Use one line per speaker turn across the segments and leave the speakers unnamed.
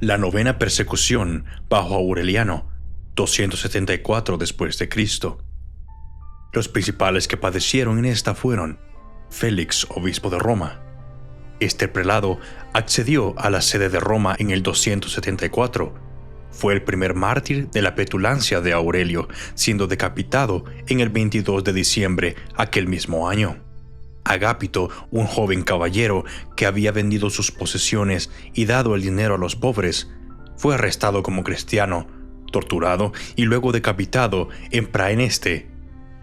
La novena persecución bajo Aureliano, 274 después de Cristo. Los principales que padecieron en esta fueron Félix, obispo de Roma. Este prelado accedió a la sede de Roma en el 274. Fue el primer mártir de la petulancia de Aurelio, siendo decapitado en el 22 de diciembre aquel mismo año. Agápito, un joven caballero que había vendido sus posesiones y dado el dinero a los pobres, fue arrestado como cristiano, torturado y luego decapitado en Praeneste,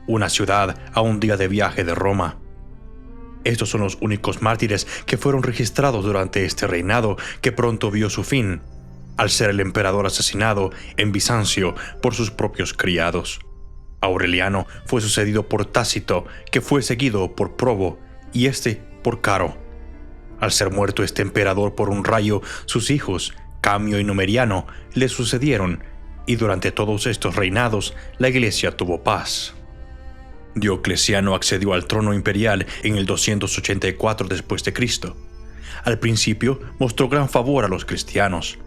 una ciudad a un día de viaje de Roma. Estos son los únicos mártires que fueron registrados durante este reinado, que pronto vio su fin, al ser el emperador asesinado en Bizancio por sus propios criados. Aureliano fue sucedido por Tácito, que fue seguido por Probo, y este por Caro. Al ser muerto este emperador por un rayo, sus hijos, Camio y Numeriano, le sucedieron, y durante todos estos reinados la iglesia tuvo paz. Diocleciano accedió al trono imperial en el 284 después de Cristo. Al principio mostró gran favor a los cristianos.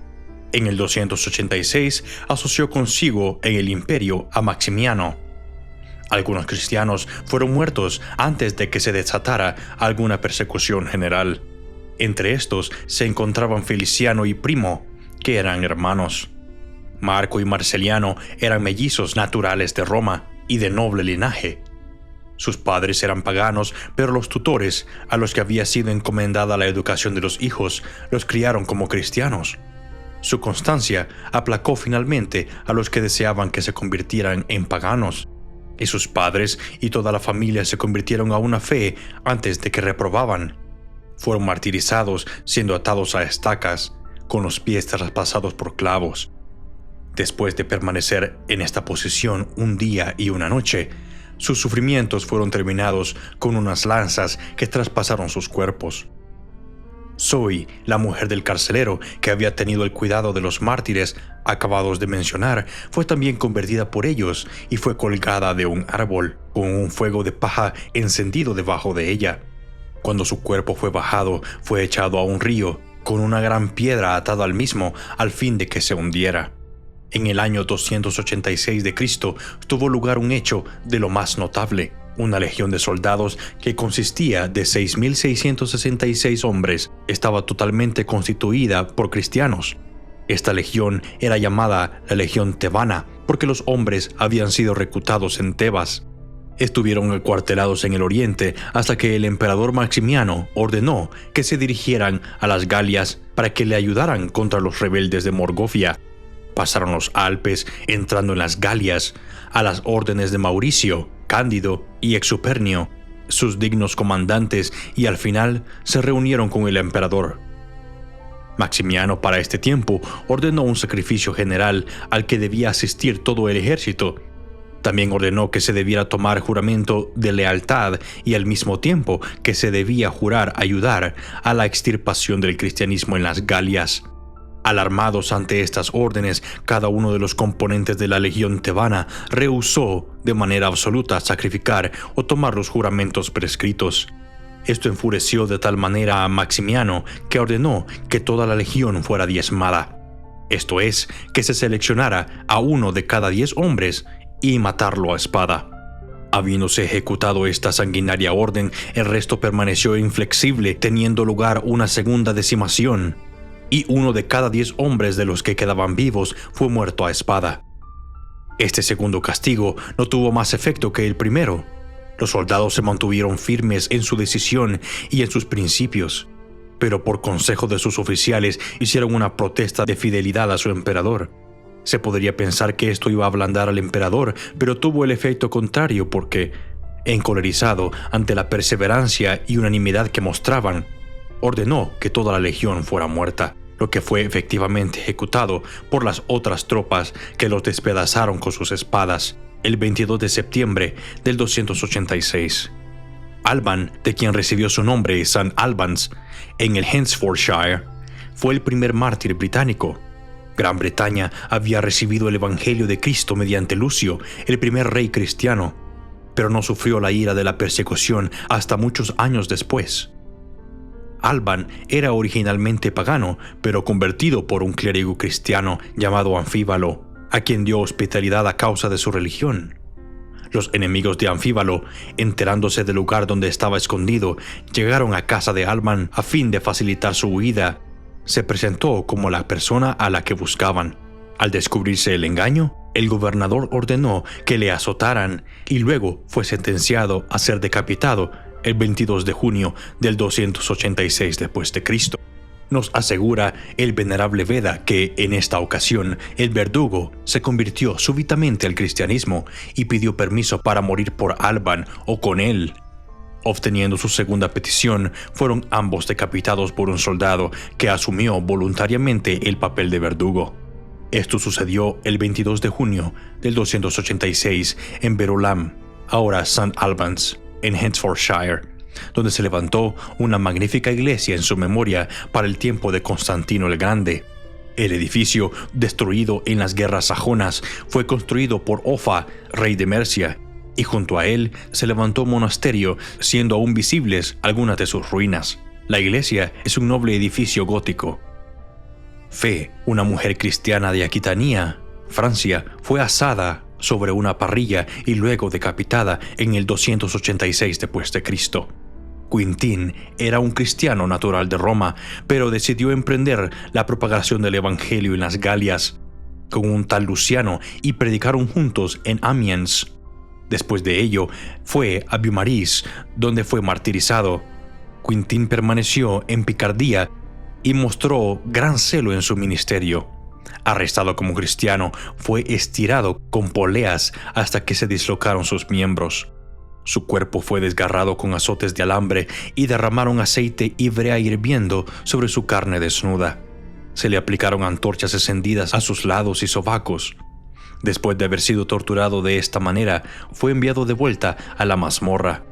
En el 286 asoció consigo en el imperio a Maximiano. Algunos cristianos fueron muertos antes de que se desatara alguna persecución general. Entre estos se encontraban Feliciano y Primo, que eran hermanos. Marco y Marceliano eran mellizos naturales de Roma y de noble linaje. Sus padres eran paganos, pero los tutores, a los que había sido encomendada la educación de los hijos, los criaron como cristianos. Su constancia aplacó finalmente a los que deseaban que se convirtieran en paganos, y sus padres y toda la familia se convirtieron a una fe antes de que reprobaban. Fueron martirizados siendo atados a estacas, con los pies traspasados por clavos. Después de permanecer en esta posición un día y una noche, sus sufrimientos fueron terminados con unas lanzas que traspasaron sus cuerpos. Zoe, la mujer del carcelero que había tenido el cuidado de los mártires acabados de mencionar, fue también convertida por ellos y fue colgada de un árbol, con un fuego de paja encendido debajo de ella. Cuando su cuerpo fue bajado, fue echado a un río, con una gran piedra atada al mismo, al fin de que se hundiera. En el año 286 de Cristo tuvo lugar un hecho de lo más notable. Una legión de soldados que consistía de 6.666 hombres estaba totalmente constituida por cristianos. Esta legión era llamada la Legión Tebana porque los hombres habían sido reclutados en Tebas. Estuvieron acuartelados en el oriente hasta que el emperador Maximiano ordenó que se dirigieran a las Galias para que le ayudaran contra los rebeldes de Morgofia. Pasaron los Alpes, entrando en las Galias, a las órdenes de Mauricio, Cándido y Exupernio, sus dignos comandantes, y al final se reunieron con el emperador. Maximiano para este tiempo ordenó un sacrificio general al que debía asistir todo el ejército. También ordenó que se debiera tomar juramento de lealtad y al mismo tiempo que se debía jurar ayudar a la extirpación del cristianismo en las Galias. Alarmados ante estas órdenes, cada uno de los componentes de la legión tebana rehusó de manera absoluta sacrificar o tomar los juramentos prescritos. Esto enfureció de tal manera a Maximiano que ordenó que toda la legión fuera diezmada. Esto es, que se seleccionara a uno de cada 10 hombres y matarlo a espada. Habiéndose ejecutado esta sanguinaria orden, el resto permaneció inflexible, teniendo lugar una segunda decimación, y uno de cada 10 hombres de los que quedaban vivos fue muerto a espada. Este segundo castigo no tuvo más efecto que el primero. Los soldados se mantuvieron firmes en su decisión y en sus principios, pero por consejo de sus oficiales hicieron una protesta de fidelidad a su emperador. Se podría pensar que esto iba a ablandar al emperador, pero tuvo el efecto contrario porque, encolerizado ante la perseverancia y unanimidad que mostraban, ordenó que toda la legión fuera muerta, lo que fue efectivamente ejecutado por las otras tropas que los despedazaron con sus espadas el 22 de septiembre del 286. Alban, de quien recibió su nombre San Albans, en el Hertfordshire, fue el primer mártir británico. Gran Bretaña había recibido el Evangelio de Cristo mediante Lucio, el primer rey cristiano, pero no sufrió la ira de la persecución hasta muchos años después. Alban era originalmente pagano, pero convertido por un clérigo cristiano llamado Anfíbalo, a quien dio hospitalidad a causa de su religión. Los enemigos de Anfíbalo, enterándose del lugar donde estaba escondido, llegaron a casa de Alban a fin de facilitar su huida. Se presentó como la persona a la que buscaban. Al descubrirse el engaño, el gobernador ordenó que le azotaran y luego fue sentenciado a ser decapitado el 22 de junio del 286 después de Cristo. Nos asegura el venerable Veda que en esta ocasión el verdugo se convirtió súbitamente al cristianismo y pidió permiso para morir por Alban o con él. Obteniendo su segunda petición, fueron ambos decapitados por un soldado que asumió voluntariamente el papel de verdugo. Esto sucedió el 22 de junio del 286 en Verulam, ahora St. Albans, en Hertfordshire, donde se levantó una magnífica iglesia en su memoria para el tiempo de Constantino el Grande. El edificio, destruido en las guerras sajonas, fue construido por Offa, rey de Mercia, y junto a él se levantó un monasterio, siendo aún visibles algunas de sus ruinas. La iglesia es un noble edificio gótico. Fe, una mujer cristiana de Aquitania, Francia, fue asada sobre una parrilla y luego decapitada en el 286 después de Cristo. Quintín era un cristiano natural de Roma, pero decidió emprender la propagación del evangelio en las Galias con un tal Luciano y predicaron juntos en Amiens. Después de ello, fue a Beaumaris, donde fue martirizado. Quintín permaneció en Picardía y mostró gran celo en su ministerio. Arrestado como cristiano, fue estirado con poleas hasta que se dislocaron sus miembros. Su cuerpo fue desgarrado con azotes de alambre y derramaron aceite y brea hirviendo sobre su carne desnuda. Se le aplicaron antorchas encendidas a sus lados y sobacos. Después de haber sido torturado de esta manera, fue enviado de vuelta a la mazmorra,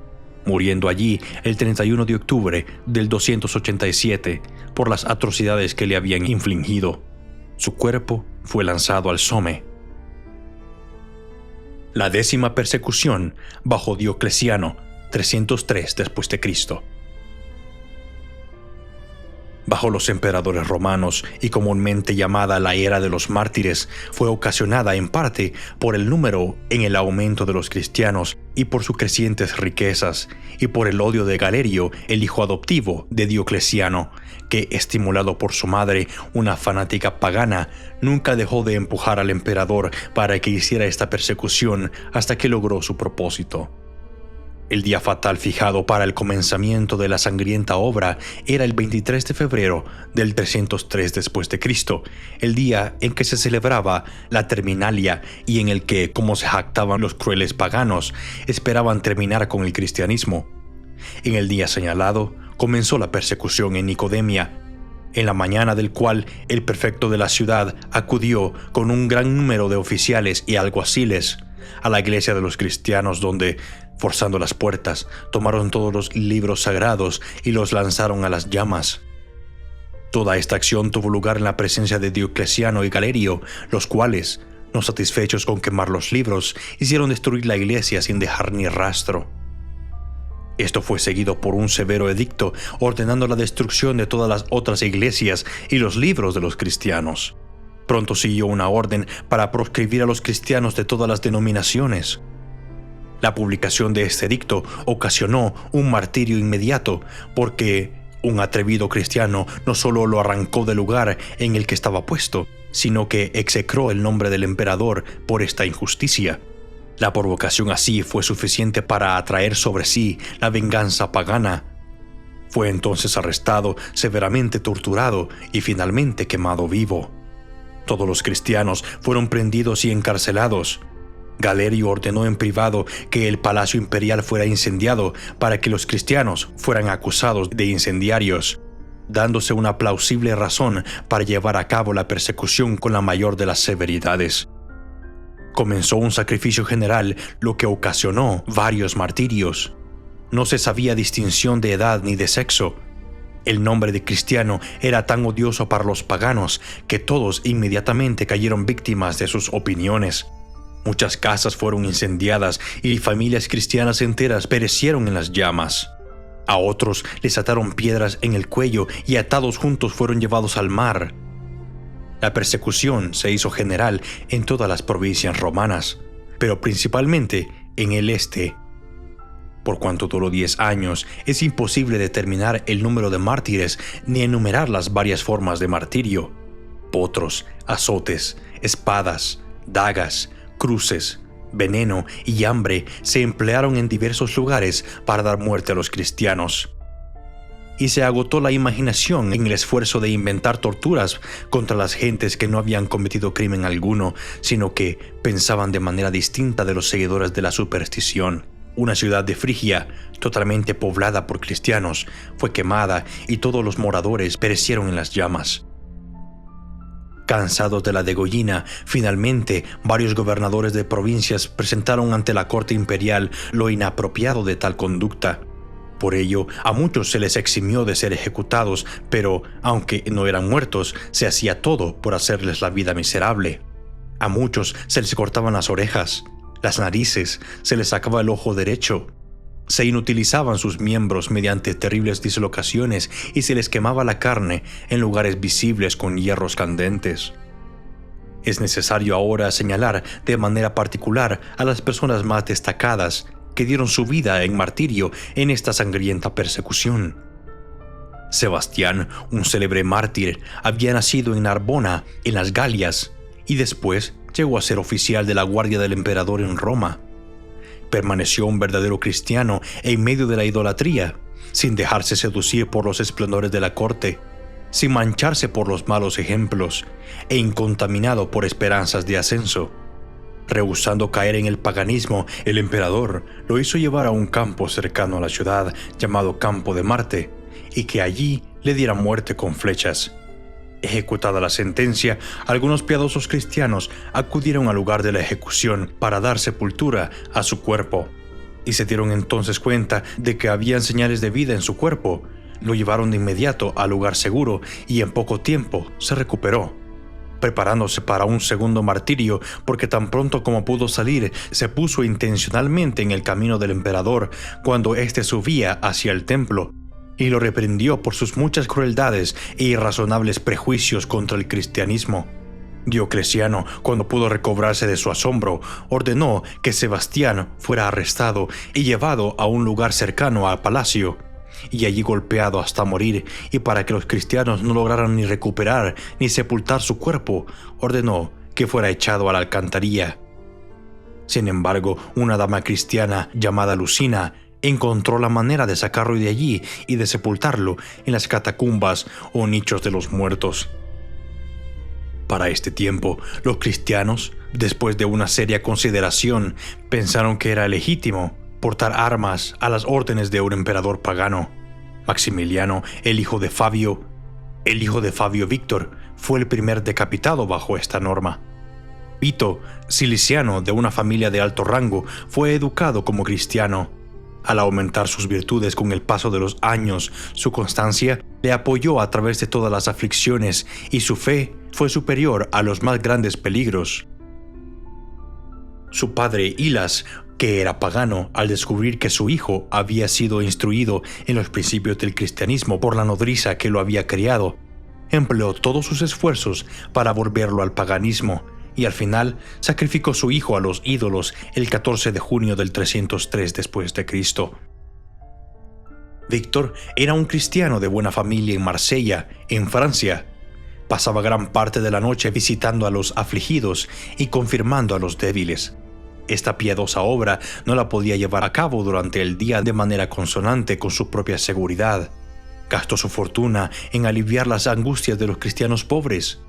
muriendo allí el 31 de octubre del 287 por las atrocidades que le habían infligido. Su cuerpo fue lanzado al Somme. La 10ª persecución bajo Diocleciano, 303 después de Cristo. Bajo los emperadores romanos y comúnmente llamada la era de los mártires, fue ocasionada en parte por el número en el aumento de los cristianos y por sus crecientes riquezas, y por el odio de Galerio, el hijo adoptivo de Diocleciano, que, estimulado por su madre, una fanática pagana, nunca dejó de empujar al emperador para que hiciera esta persecución hasta que logró su propósito. El día fatal fijado para el comenzamiento de la sangrienta obra era el 23 de febrero del 303 después de Cristo, el día en que se celebraba la Terminalia y en el que, como se jactaban los crueles paganos, esperaban terminar con el cristianismo. En el día señalado comenzó la persecución en Nicodemia, en la mañana del cual el prefecto de la ciudad acudió con un gran número de oficiales y alguaciles a la iglesia de los cristianos, donde, forzando las puertas, tomaron todos los libros sagrados y los lanzaron a las llamas. Toda esta acción tuvo lugar en la presencia de Diocleciano y Galerio, los cuales, no satisfechos con quemar los libros, hicieron destruir la iglesia sin dejar ni rastro. Esto fue seguido por un severo edicto ordenando la destrucción de todas las otras iglesias y los libros de los cristianos. Pronto siguió una orden para proscribir a los cristianos de todas las denominaciones. La publicación de este edicto ocasionó un martirio inmediato, porque un atrevido cristiano no solo lo arrancó del lugar en el que estaba puesto, sino que execró el nombre del emperador por esta injusticia. La provocación así fue suficiente para atraer sobre sí la venganza pagana. Fue entonces arrestado, severamente torturado y finalmente quemado vivo. Todos los cristianos fueron prendidos y encarcelados. Galerio ordenó en privado que el palacio imperial fuera incendiado para que los cristianos fueran acusados de incendiarios, dándose una plausible razón para llevar a cabo la persecución con la mayor de las severidades. Comenzó un sacrificio general, lo que ocasionó varios martirios. No se sabía distinción de edad ni de sexo. El nombre de cristiano era tan odioso para los paganos que todos inmediatamente cayeron víctimas de sus opiniones. Muchas casas fueron incendiadas y familias cristianas enteras perecieron en las llamas. A otros les ataron piedras en el cuello y atados juntos fueron llevados al mar. La persecución se hizo general en todas las provincias romanas, pero principalmente en el este. Por cuanto duró 10 años, es imposible determinar el número de mártires ni enumerar las varias formas de martirio. Potros, azotes, espadas, dagas, cruces, veneno y hambre se emplearon en diversos lugares para dar muerte a los cristianos. Y se agotó la imaginación en el esfuerzo de inventar torturas contra las gentes que no habían cometido crimen alguno, sino que pensaban de manera distinta de los seguidores de la superstición. Una ciudad de Frigia, totalmente poblada por cristianos, fue quemada y todos los moradores perecieron en las llamas. Cansados de la degollina, finalmente varios gobernadores de provincias presentaron ante la corte imperial lo inapropiado de tal conducta. Por ello, a muchos se les eximió de ser ejecutados, pero, aunque no eran muertos, se hacía todo por hacerles la vida miserable. A muchos se les cortaban las orejas, las narices, se les sacaba el ojo derecho. Se inutilizaban sus miembros mediante terribles dislocaciones y se les quemaba la carne en lugares visibles con hierros candentes. Es necesario ahora señalar de manera particular a las personas más destacadas que dieron su vida en martirio en esta sangrienta persecución. Sebastián, un célebre mártir, había nacido en Narbona, en las Galias, y después llegó a ser oficial de la guardia del emperador en Roma. Permaneció un verdadero cristiano en medio de la idolatría, sin dejarse seducir por los esplendores de la corte, sin mancharse por los malos ejemplos, e incontaminado por esperanzas de ascenso. Rehusando caer en el paganismo, el emperador lo hizo llevar a un campo cercano a la ciudad llamado Campo de Marte, y que allí le diera muerte con flechas. Ejecutada la sentencia, algunos piadosos cristianos acudieron al lugar de la ejecución para dar sepultura a su cuerpo, y se dieron entonces cuenta de que habían señales de vida en su cuerpo. Lo llevaron de inmediato al lugar seguro y en poco tiempo se recuperó, preparándose para un segundo martirio, porque tan pronto como pudo salir, se puso intencionalmente en el camino del emperador cuando éste subía hacia el templo, y lo reprendió por sus muchas crueldades e irrazonables prejuicios contra el cristianismo. Diocleciano, cuando pudo recobrarse de su asombro, ordenó que Sebastián fuera arrestado y llevado a un lugar cercano al palacio, y allí golpeado hasta morir, y para que los cristianos no lograran ni recuperar ni sepultar su cuerpo, ordenó que fuera echado a la alcantarilla. Sin embargo, una dama cristiana llamada Lucina encontró la manera de sacarlo de allí y de sepultarlo en las catacumbas o nichos de los muertos. Para este tiempo, los cristianos, después de una seria consideración, pensaron que era legítimo portar armas a las órdenes de un emperador pagano. Maximiliano, el hijo de Fabio Víctor, fue el primer decapitado bajo esta norma. Vito, ciliciano de una familia de alto rango, fue educado como cristiano. Al aumentar sus virtudes con el paso de los años, su constancia le apoyó a través de todas las aflicciones y su fe fue superior a los más grandes peligros. Su padre Hilas, que era pagano, al descubrir que su hijo había sido instruido en los principios del cristianismo por la nodriza que lo había criado, empleó todos sus esfuerzos para volverlo al paganismo, y al final sacrificó su hijo a los ídolos el 14 de junio del 303 después de Cristo. Víctor era un cristiano de buena familia en Marsella, en Francia. Pasaba gran parte de la noche visitando a los afligidos y confirmando a los débiles. Esta piadosa obra no la podía llevar a cabo durante el día de manera consonante con su propia seguridad. Gastó su fortuna en aliviar las angustias de los cristianos pobres.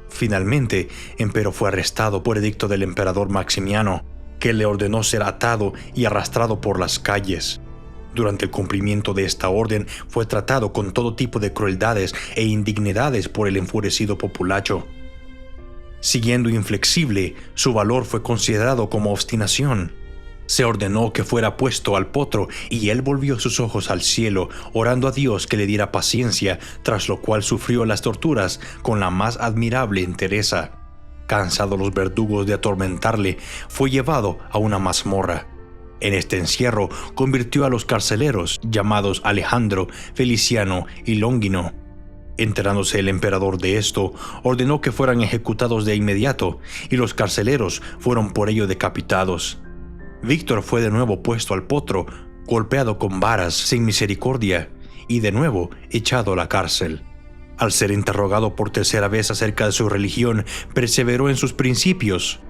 Finalmente, empero fue arrestado por edicto del emperador Maximiano, que le ordenó ser atado y arrastrado por las calles. Durante el cumplimiento de esta orden fue tratado con todo tipo de crueldades e indignidades por el enfurecido populacho. Siguiendo inflexible, su valor fue considerado como obstinación. Se ordenó que fuera puesto al potro y él volvió sus ojos al cielo, orando a Dios que le diera paciencia, tras lo cual sufrió las torturas con la más admirable entereza. Cansados los verdugos de atormentarle, fue llevado a una mazmorra. En este encierro convirtió a los carceleros, llamados Alejandro, Feliciano y Longino. Enterándose el emperador de esto, ordenó que fueran ejecutados de inmediato, y los carceleros fueron por ello decapitados. Víctor fue de nuevo puesto al potro, golpeado con varas sin misericordia, y de nuevo echado a la cárcel. Al ser interrogado por tercera vez acerca de su religión, perseveró en sus principios.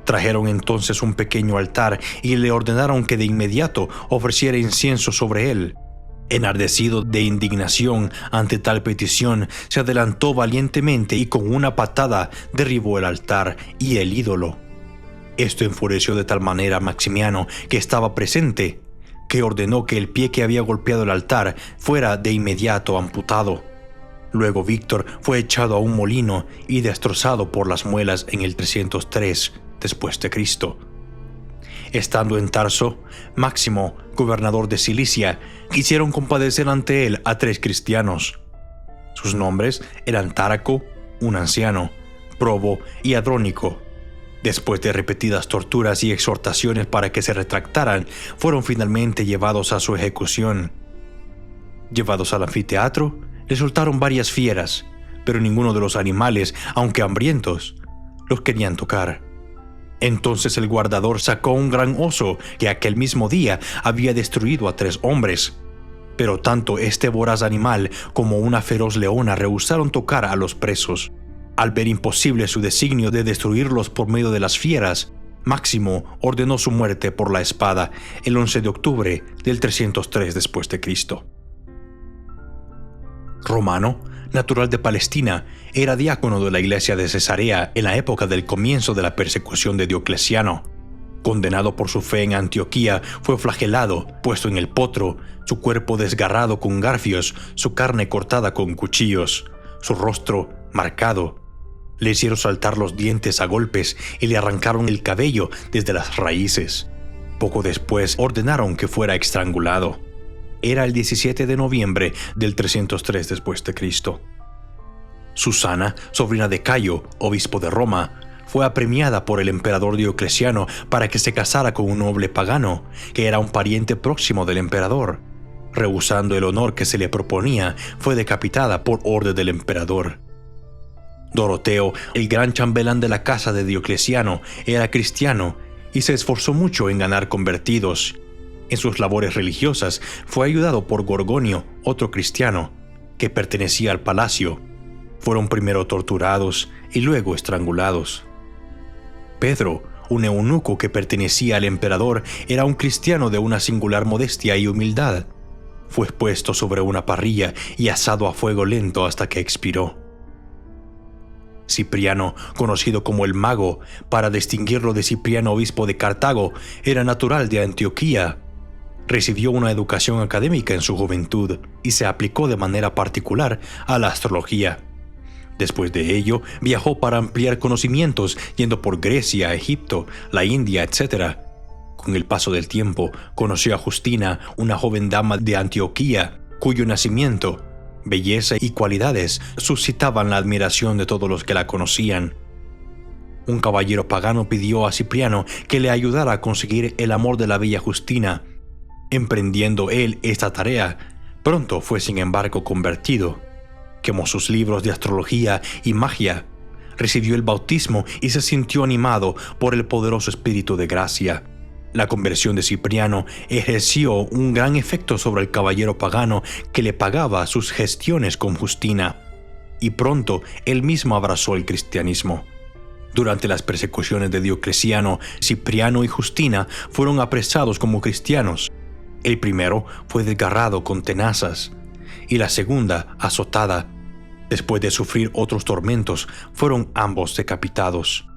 Trajeron entonces un pequeño altar y le ordenaron que de inmediato ofreciera incienso sobre él. Enardecido de indignación ante tal petición, se adelantó valientemente y con una patada derribó el altar y el ídolo. Esto enfureció de tal manera a Maximiano, que estaba presente, que ordenó que el pie que había golpeado el altar fuera de inmediato amputado. Luego Víctor fue echado a un molino y destrozado por las muelas en el 303 después de Cristo. Estando en Tarso, Máximo, gobernador de Cilicia, quisieron compadecer ante él a 3 cristianos. Sus nombres eran Táraco, un anciano, Probo y Adrónico. Después de repetidas torturas y exhortaciones para que se retractaran, fueron finalmente llevados a su ejecución. Llevados al anfiteatro, les soltaron varias fieras, pero ninguno de los animales, aunque hambrientos, los querían tocar. Entonces el guardador sacó un gran oso que aquel mismo día había destruido a 3 hombres. Pero tanto este voraz animal como una feroz leona rehusaron tocar a los presos. Al ver imposible su designio de destruirlos por medio de las fieras, Máximo ordenó su muerte por la espada el 11 de octubre del 303 después de Cristo. Romano, natural de Palestina, era diácono de la iglesia de Cesarea en la época del comienzo de la persecución de Diocleciano. Condenado por su fe en Antioquía, fue flagelado, puesto en el potro, su cuerpo desgarrado con garfios, su carne cortada con cuchillos, su rostro marcado. Le hicieron saltar los dientes a golpes y le arrancaron el cabello desde las raíces. Poco después ordenaron que fuera estrangulado. Era el 17 de noviembre del 303 después de Cristo. Susana, sobrina de Cayo, obispo de Roma, fue apremiada por el emperador Diocleciano para que se casara con un noble pagano, que era un pariente próximo del emperador. Rehusando el honor que se le proponía, fue decapitada por orden del emperador. Doroteo, el gran chambelán de la casa de Diocleciano, era cristiano y se esforzó mucho en ganar convertidos. En sus labores religiosas fue ayudado por Gorgonio, otro cristiano, que pertenecía al palacio. Fueron primero torturados y luego estrangulados. Pedro, un eunuco que pertenecía al emperador, era un cristiano de una singular modestia y humildad. Fue puesto sobre una parrilla y asado a fuego lento hasta que expiró. Cipriano, conocido como el Mago, para distinguirlo de Cipriano, obispo de Cartago, era natural de Antioquía. Recibió una educación académica en su juventud y se aplicó de manera particular a la astrología. Después de ello, viajó para ampliar conocimientos, yendo por Grecia, Egipto, la India, etc. Con el paso del tiempo, conoció a Justina, una joven dama de Antioquía, cuyo nacimiento, belleza y cualidades suscitaban la admiración de todos los que la conocían. Un caballero pagano pidió a Cipriano que le ayudara a conseguir el amor de la bella Justina. Emprendiendo él esta tarea, pronto fue sin embargo convertido. Quemó sus libros de astrología y magia, recibió el bautismo y se sintió animado por el poderoso espíritu de gracia. La conversión de Cipriano ejerció un gran efecto sobre el caballero pagano que le pagaba sus gestiones con Justina, y pronto él mismo abrazó el cristianismo. Durante las persecuciones de Diocleciano, Cipriano y Justina fueron apresados como cristianos. El primero fue desgarrado con tenazas y la segunda azotada. Después de sufrir otros tormentos, fueron ambos decapitados.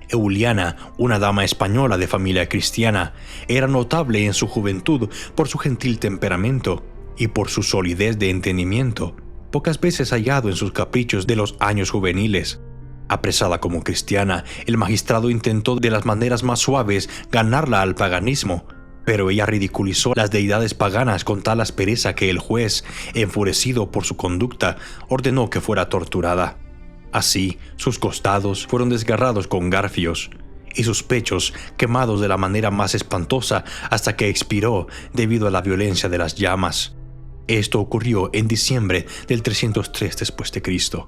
Euliana, una dama española de familia cristiana, era notable en su juventud por su gentil temperamento y por su solidez de entendimiento, pocas veces hallado en sus caprichos de los años juveniles. Apresada como cristiana, el magistrado intentó de las maneras más suaves ganarla al paganismo, pero ella ridiculizó las deidades paganas con tal aspereza que el juez, enfurecido por su conducta, ordenó que fuera torturada. Así, sus costados fueron desgarrados con garfios, y sus pechos quemados de la manera más espantosa hasta que expiró debido a la violencia de las llamas. Esto ocurrió en diciembre del 303 después de Cristo.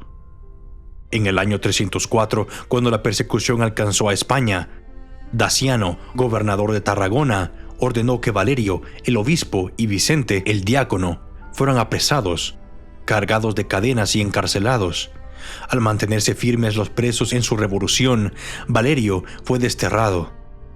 En el año 304, cuando la persecución alcanzó a España, Daciano, gobernador de Tarragona, ordenó que Valerio, el obispo, y Vicente, el diácono, fueran apresados, cargados de cadenas y encarcelados. Al mantenerse firmes los presos en su revolución, Valerio fue desterrado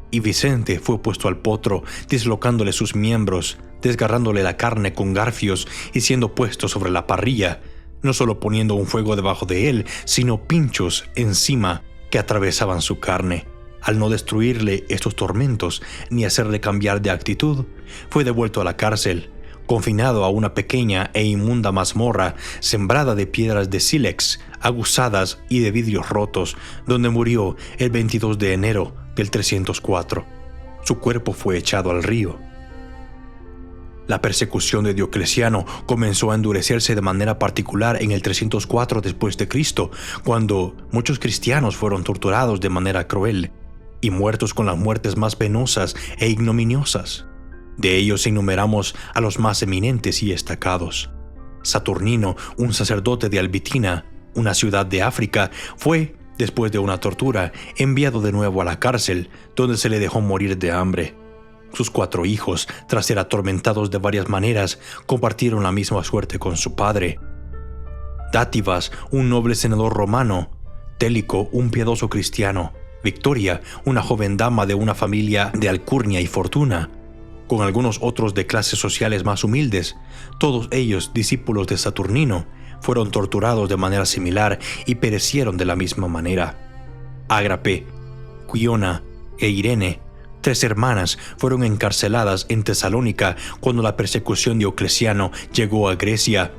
y Vicente fue puesto al potro, dislocándole sus miembros, desgarrándole la carne con garfios y siendo puesto sobre la parrilla, no solo poniendo un fuego debajo de él, sino pinchos encima que atravesaban su carne. Al no destruirle estos tormentos ni hacerle cambiar de actitud, fue devuelto a la cárcel, confinado a una pequeña e inmunda mazmorra sembrada de piedras de sílex aguzadas y de vidrios rotos, donde murió el 22 de enero del 304. Su cuerpo fue echado al río. La persecución de Diocleciano comenzó a endurecerse de manera particular en el 304 después de Cristo, cuando muchos cristianos fueron torturados de manera cruel y muertos con las muertes más penosas e ignominiosas. De ellos enumeramos a los más eminentes y destacados. Saturnino, un sacerdote de Albitina, una ciudad de África, fue, después de una tortura, enviado de nuevo a la cárcel, donde se le dejó morir de hambre. Sus 4 hijos, tras ser atormentados de varias maneras, compartieron la misma suerte con su padre. Dátivas, un noble senador romano, Télico, un piadoso cristiano, Victoria, una joven dama de una familia de alcurnia y fortuna, con algunos otros de clases sociales más humildes, todos ellos discípulos de Saturnino, fueron torturados de manera similar y perecieron de la misma manera. Ágrape, Quiona e Irene, 3 hermanas, fueron encarceladas en Tesalónica cuando la persecución de Diocleciano llegó a Grecia.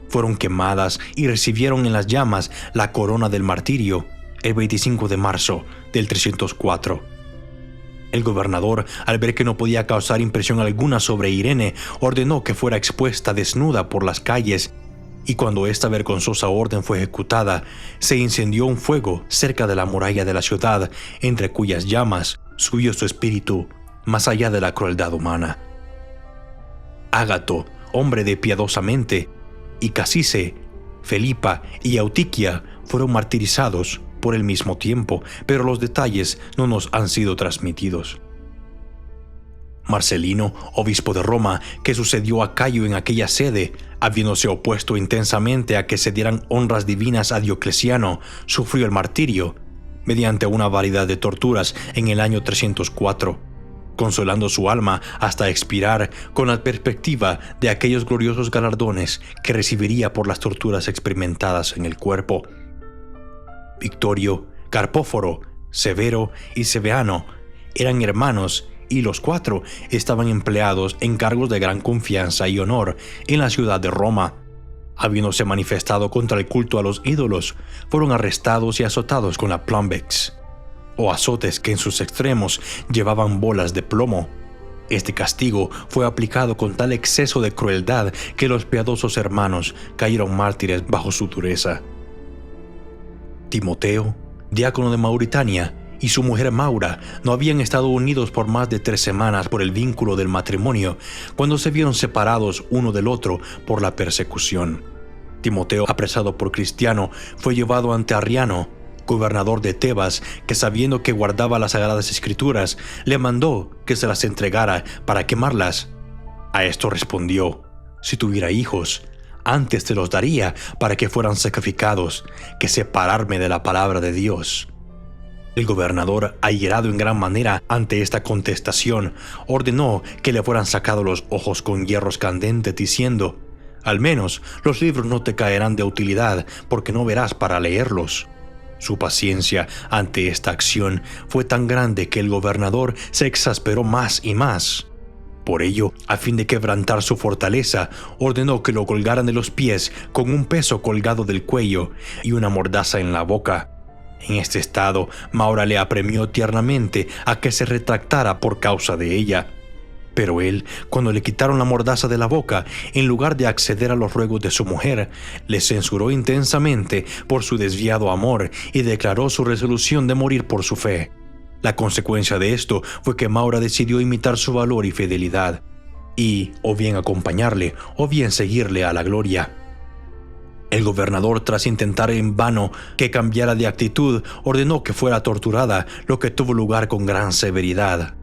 Fueron quemadas y recibieron en las llamas la corona del martirio el 25 de marzo del 304. El gobernador, al ver que no podía causar impresión alguna sobre Irene, ordenó que fuera expuesta desnuda por las calles, y cuando esta vergonzosa orden fue ejecutada, se incendió un fuego cerca de la muralla de la ciudad, entre cuyas llamas subió su espíritu más allá de la crueldad humana. Ágato, hombre de piadosa mente, y Casice, Felipa y Eutiquia fueron martirizados por el mismo tiempo, pero los detalles no nos han sido transmitidos. Marcelino, obispo de Roma, que sucedió a Cayo en aquella sede, habiéndose opuesto intensamente a que se dieran honras divinas a Diocleciano, sufrió el martirio, mediante una variedad de torturas en el año 304, consolando su alma hasta expirar con la perspectiva de aquellos gloriosos galardones que recibiría por las torturas experimentadas en el cuerpo. Victorio, Carpóforo, Severo y Seveano eran hermanos y los 4 estaban empleados en cargos de gran confianza y honor en la ciudad de Roma. Habiéndose manifestado contra el culto a los ídolos, fueron arrestados y azotados con la plumbex, o azotes que en sus extremos llevaban bolas de plomo. Este castigo fue aplicado con tal exceso de crueldad que los piadosos hermanos cayeron mártires bajo su dureza. Timoteo, diácono de Mauritania, y su mujer Maura no habían estado unidos por más de 3 semanas por el vínculo del matrimonio, cuando se vieron separados uno del otro por la persecución. Timoteo, apresado por Cristiano, fue llevado ante Arriano, gobernador de Tebas, que sabiendo que guardaba las sagradas escrituras, le mandó que se las entregara para quemarlas. A esto respondió: si tuviera hijos, antes te los daría para que fueran sacrificados, que separarme de la palabra de Dios. El gobernador, airado en gran manera ante esta contestación, ordenó que le fueran sacados los ojos con hierros candentes, diciendo: al menos los libros no te caerán de utilidad, porque no verás para leerlos. Su paciencia ante esta acción fue tan grande que el gobernador se exasperó más y más. Por ello, a fin de quebrantar su fortaleza, ordenó que lo colgaran de los pies con un peso colgado del cuello y una mordaza en la boca. En este estado, Maura le apremió tiernamente a que se retractara por causa de ella. Pero él, cuando le quitaron la mordaza de la boca, en lugar de acceder a los ruegos de su mujer, le censuró intensamente por su desviado amor y declaró su resolución de morir por su fe. La consecuencia de esto fue que Maura decidió imitar su valor y fidelidad, y o bien acompañarle o bien seguirle a la gloria. El gobernador, tras intentar en vano que cambiara de actitud, ordenó que fuera torturada, lo que tuvo lugar con gran severidad.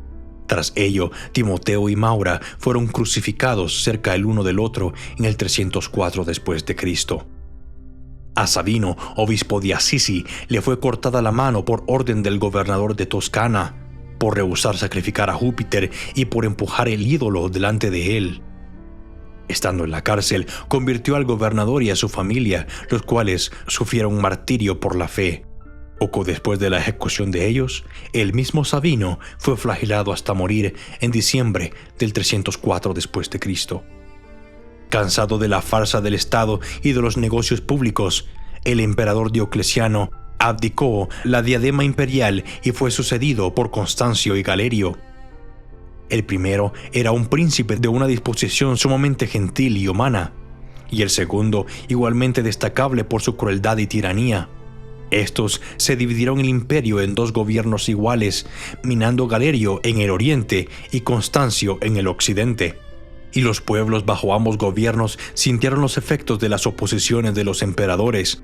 Tras ello, Timoteo y Maura fueron crucificados cerca el uno del otro en el 304 después de Cristo. A Sabino, obispo de Assisi, le fue cortada la mano por orden del gobernador de Toscana, por rehusar sacrificar a Júpiter y por empujar el ídolo delante de él. Estando en la cárcel, convirtió al gobernador y a su familia, los cuales sufrieron martirio por la fe. Poco después de la ejecución de ellos, el mismo Sabino fue flagelado hasta morir en diciembre del 304 después de Cristo. Cansado de la farsa del Estado y de los negocios públicos, el emperador Diocleciano abdicó la diadema imperial y fue sucedido por Constancio y Galerio. El primero era un príncipe de una disposición sumamente gentil y humana, y el segundo igualmente destacable por su crueldad y tiranía. Estos se dividieron el imperio en dos gobiernos iguales, minando Galerio en el oriente y Constancio en el occidente. Y los pueblos bajo ambos gobiernos sintieron los efectos de las oposiciones de los emperadores,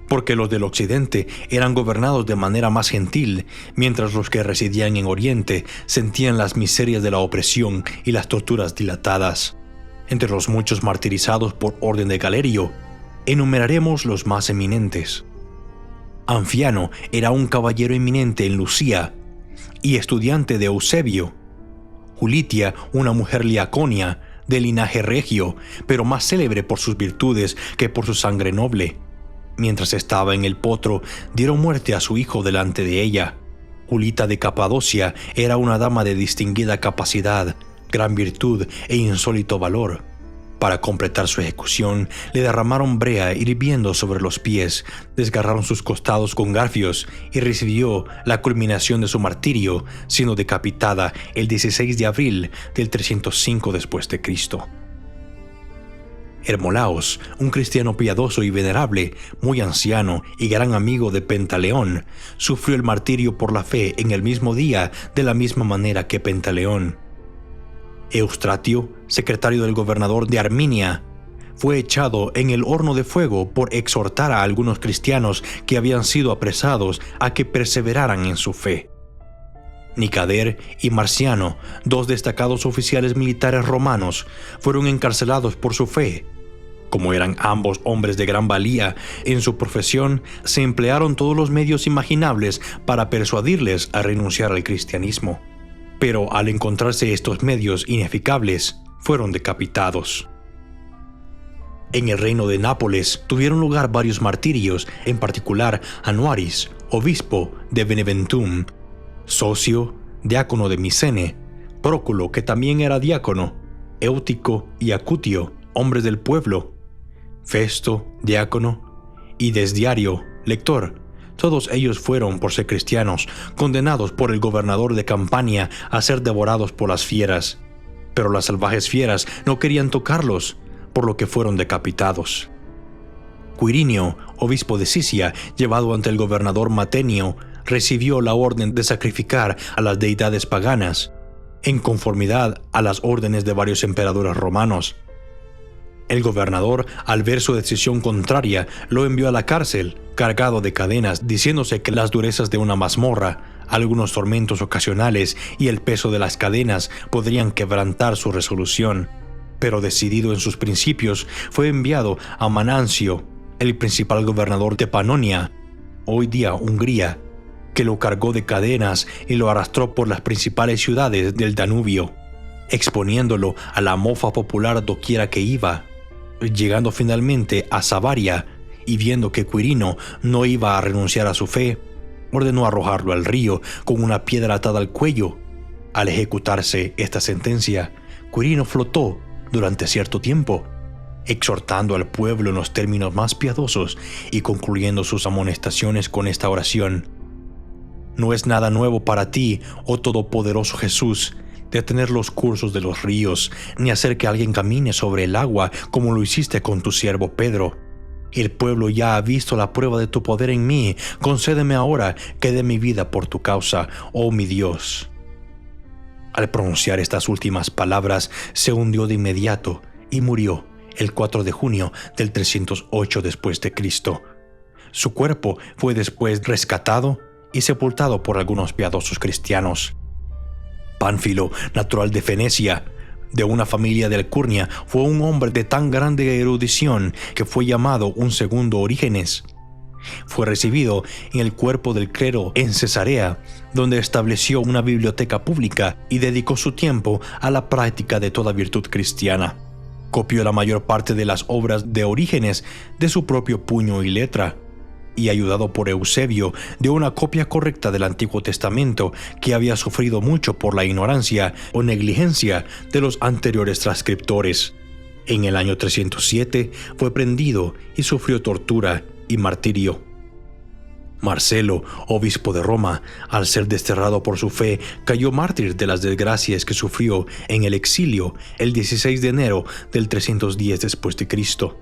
porque los del occidente eran gobernados de manera más gentil, mientras los que residían en Oriente sentían las miserias de la opresión y las torturas dilatadas. Entre los muchos martirizados por orden de Galerio, enumeraremos los más eminentes. Anfiano era un caballero eminente en Lucia y estudiante de Eusebio. Julitia, una mujer liaconia, de linaje regio, pero más célebre por sus virtudes que por su sangre noble. Mientras estaba en el potro, dieron muerte a su hijo delante de ella. Julita de Capadocia era una dama de distinguida capacidad, gran virtud e insólito valor. Para completar su ejecución, le derramaron brea hirviendo sobre los pies, desgarraron sus costados con garfios y recibió la culminación de su martirio, siendo decapitada el 16 de abril del 305 después de Cristo. Hermolaos, un cristiano piadoso y venerable, muy anciano y gran amigo de Pentaleón, sufrió el martirio por la fe en el mismo día de la misma manera que Pentaleón. Eustratio, secretario del gobernador de Arminia, fue echado en el horno de fuego por exhortar a algunos cristianos que habían sido apresados a que perseveraran en su fe. Nicader y Marciano, dos destacados oficiales militares romanos, fueron encarcelados por su fe. Como eran ambos hombres de gran valía en su profesión, se emplearon todos los medios imaginables para persuadirles a renunciar al cristianismo. Pero al encontrarse estos medios ineficaces, fueron decapitados. En el reino de Nápoles tuvieron lugar varios martirios, en particular Anuaris, obispo de Beneventum, Socio, diácono de Micene, Próculo, que también era diácono, Éutico y Acutio, hombres del pueblo, Festo, diácono, y Desdiario, lector. Todos ellos fueron, por ser cristianos, condenados por el gobernador de Campania a ser devorados por las fieras. Pero las salvajes fieras no querían tocarlos, por lo que fueron decapitados. Quirinio, obispo de Sisia, llevado ante el gobernador Matenio, recibió la orden de sacrificar a las deidades paganas, en conformidad a las órdenes de varios emperadores romanos. El gobernador, al ver su decisión contraria, lo envió a la cárcel, cargado de cadenas, diciéndose que las durezas de una mazmorra, algunos tormentos ocasionales y el peso de las cadenas podrían quebrantar su resolución. Pero decidido en sus principios, fue enviado a Manancio, el principal gobernador de Panonia, hoy día Hungría, que lo cargó de cadenas y lo arrastró por las principales ciudades del Danubio, exponiéndolo a la mofa popular doquiera que iba. Llegando finalmente a Savaria y viendo que Quirino no iba a renunciar a su fe, ordenó arrojarlo al río con una piedra atada al cuello. Al ejecutarse esta sentencia, Quirino flotó durante cierto tiempo, exhortando al pueblo en los términos más piadosos y concluyendo sus amonestaciones con esta oración: No es nada nuevo para ti, oh todopoderoso Jesús, detener los cursos de los ríos, ni hacer que alguien camine sobre el agua como lo hiciste con tu siervo Pedro. El pueblo ya ha visto la prueba de tu poder en mí. Concédeme ahora que dé mi vida por tu causa, oh mi Dios». Al pronunciar estas últimas palabras, se hundió de inmediato y murió el 4 de junio del 308 después de Cristo. Su cuerpo fue después rescatado y sepultado por algunos piadosos cristianos. Pánfilo, natural de Fenecia, de una familia de Alcurnia, fue un hombre de tan grande erudición que fue llamado un segundo Orígenes. Fue recibido en el cuerpo del clero en Cesarea, donde estableció una biblioteca pública y dedicó su tiempo a la práctica de toda virtud cristiana. Copió la mayor parte de las obras de Orígenes de su propio puño y letra, y ayudado por Eusebio, dio una copia correcta del Antiguo Testamento que había sufrido mucho por la ignorancia o negligencia de los anteriores transcriptores. En el año 307 fue prendido y sufrió tortura y martirio. Marcelo, obispo de Roma, al ser desterrado por su fe, cayó mártir de las desgracias que sufrió en el exilio el 16 de enero del 310 después de Cristo.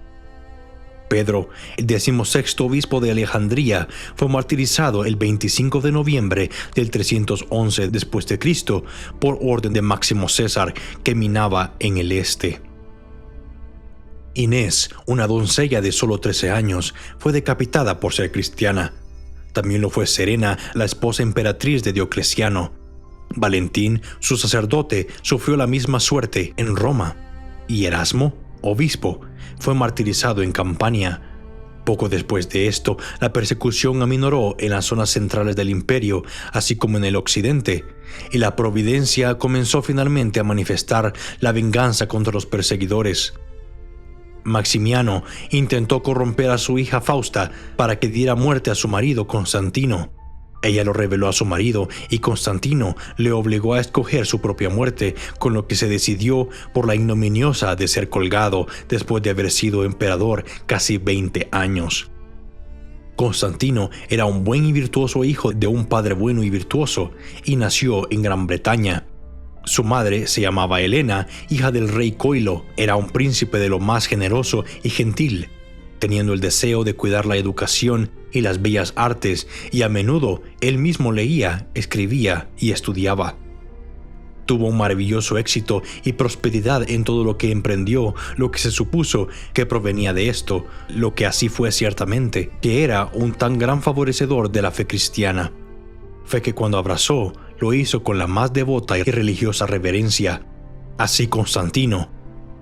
Pedro, el 16º obispo de Alejandría, fue martirizado el 25 de noviembre del 311 después de Cristo por orden de Máximo César, que minaba en el este. Inés, una doncella de solo 13 años, fue decapitada por ser cristiana. También lo fue Serena, la esposa emperatriz de Diocleciano. Valentín, su sacerdote, sufrió la misma suerte en Roma. Y Erasmo, obispo, fue martirizado en Campania. Poco después de esto, la persecución aminoró en las zonas centrales del imperio, así como en el occidente, y la providencia comenzó finalmente a manifestar la venganza contra los perseguidores. Maximiano intentó corromper a su hija Fausta para que diera muerte a su marido Constantino. Ella lo reveló a su marido y Constantino le obligó a escoger su propia muerte, con lo que se decidió por la ignominiosa de ser colgado después de haber sido emperador casi 20 años. Constantino era un buen y virtuoso hijo de un padre bueno y virtuoso y nació en Gran Bretaña. Su madre se llamaba Helena, hija del rey Coilo. Era un príncipe de lo más generoso y gentil, teniendo el deseo de cuidar la educación y las bellas artes, y a menudo él mismo leía, escribía y estudiaba. Tuvo un maravilloso éxito y prosperidad en todo lo que emprendió, lo que se supuso que provenía de esto, lo que así fue ciertamente, que era un tan gran favorecedor de la fe cristiana. Fe que cuando abrazó, lo hizo con la más devota y religiosa reverencia. Así Constantino,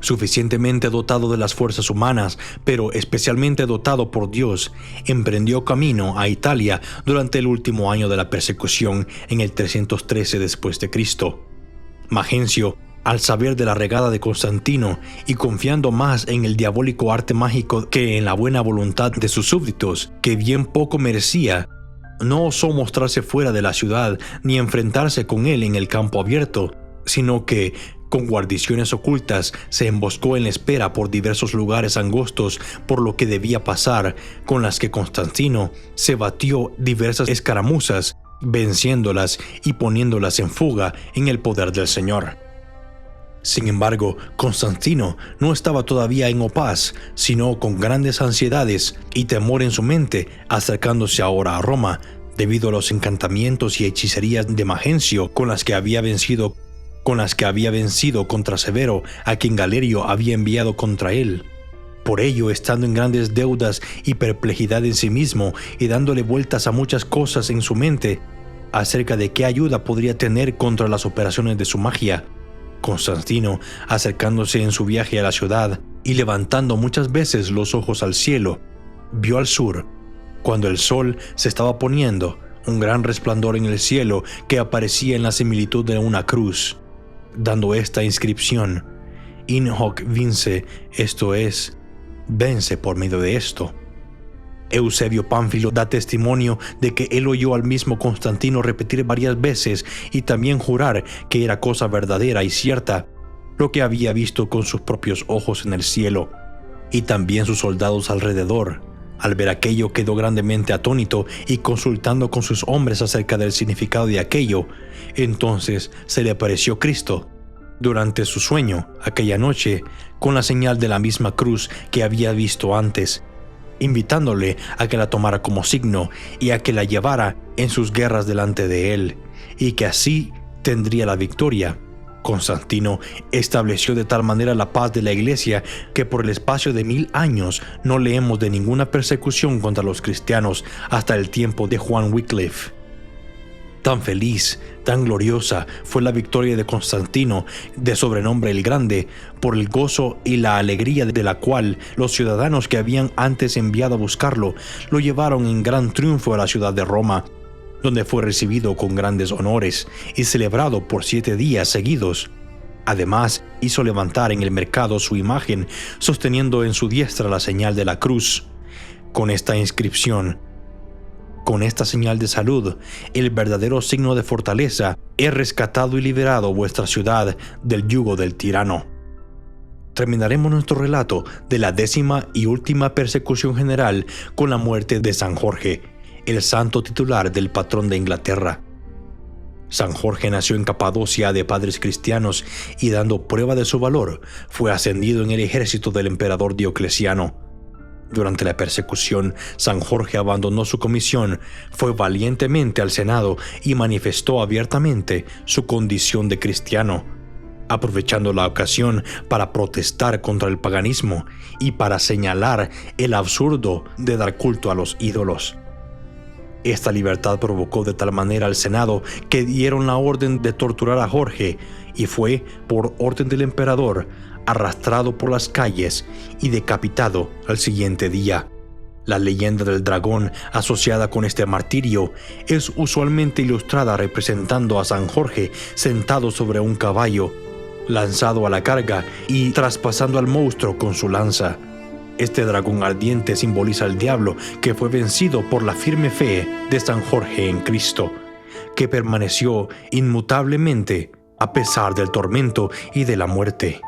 suficientemente dotado de las fuerzas humanas, pero especialmente dotado por Dios, emprendió camino a Italia durante el último año de la persecución en el 313 después de Cristo. Magencio, al saber de la regada de Constantino y confiando más en el diabólico arte mágico que en la buena voluntad de sus súbditos, que bien poco merecía, no osó mostrarse fuera de la ciudad ni enfrentarse con él en el campo abierto, sino que, con guarniciones ocultas, se emboscó en la espera por diversos lugares angostos por lo que debía pasar, con las que Constantino se batió diversas escaramuzas, venciéndolas y poniéndolas en fuga en el poder del Señor. Sin embargo, Constantino no estaba todavía en paz, sino con grandes ansiedades y temor en su mente, acercándose ahora a Roma, debido a los encantamientos y hechicerías de Magencio con las que había vencido contra Severo, a quien Galerio había enviado contra él. Por ello, estando en grandes deudas y perplejidad en sí mismo y dándole vueltas a muchas cosas en su mente acerca de qué ayuda podría tener contra las operaciones de su magia, Constantino, acercándose en su viaje a la ciudad y levantando muchas veces los ojos al cielo, vio al sur, cuando el sol se estaba poniendo, un gran resplandor en el cielo que aparecía en la similitud de una cruz, dando esta inscripción: In hoc vince, esto es, vence por medio de esto. Eusebio Pánfilo da testimonio de que él oyó al mismo Constantino repetir varias veces y también jurar que era cosa verdadera y cierta lo que había visto con sus propios ojos en el cielo. Y también sus soldados alrededor. Al ver aquello quedó grandemente atónito y consultando con sus hombres acerca del significado de aquello, entonces se le apareció Cristo durante su sueño aquella noche con la señal de la misma cruz que había visto antes. invitándole a que la tomara como signo y a que la llevara en sus guerras delante de él, y que así tendría la victoria. Constantino estableció de tal manera la paz de la Iglesia que por el espacio de 1000 años no leemos de ninguna persecución contra los cristianos hasta el tiempo de Juan Wycliffe. Tan feliz, tan gloriosa fue la victoria de Constantino, de sobrenombre el Grande, por el gozo y la alegría de la cual los ciudadanos que habían antes enviado a buscarlo lo llevaron en gran triunfo a la ciudad de Roma, donde fue recibido con grandes honores y celebrado por 7 días seguidos. Además, hizo levantar en el mercado su imagen, sosteniendo en su diestra la señal de la cruz, con esta inscripción: con esta señal de salud, el verdadero signo de fortaleza, he rescatado y liberado vuestra ciudad del yugo del tirano. Terminaremos nuestro relato de la 10ª y última persecución general con la muerte de San Jorge, el santo titular del patrón de Inglaterra. San Jorge nació en Capadocia de padres cristianos y, dando prueba de su valor, fue ascendido en el ejército del emperador Diocleciano. Durante la persecución, San Jorge abandonó su comisión, fue valientemente al Senado y manifestó abiertamente su condición de cristiano, aprovechando la ocasión para protestar contra el paganismo y para señalar el absurdo de dar culto a los ídolos. Esta libertad provocó de tal manera al Senado que dieron la orden de torturar a Jorge, y fue, por orden del emperador, arrastrado por las calles y decapitado al siguiente día. La leyenda del dragón asociada con este martirio es usualmente ilustrada representando a San Jorge sentado sobre un caballo, lanzado a la carga y traspasando al monstruo con su lanza. Este dragón ardiente simboliza al diablo, que fue vencido por la firme fe de San Jorge en Cristo, que permaneció inmutablemente a pesar del tormento y de la muerte.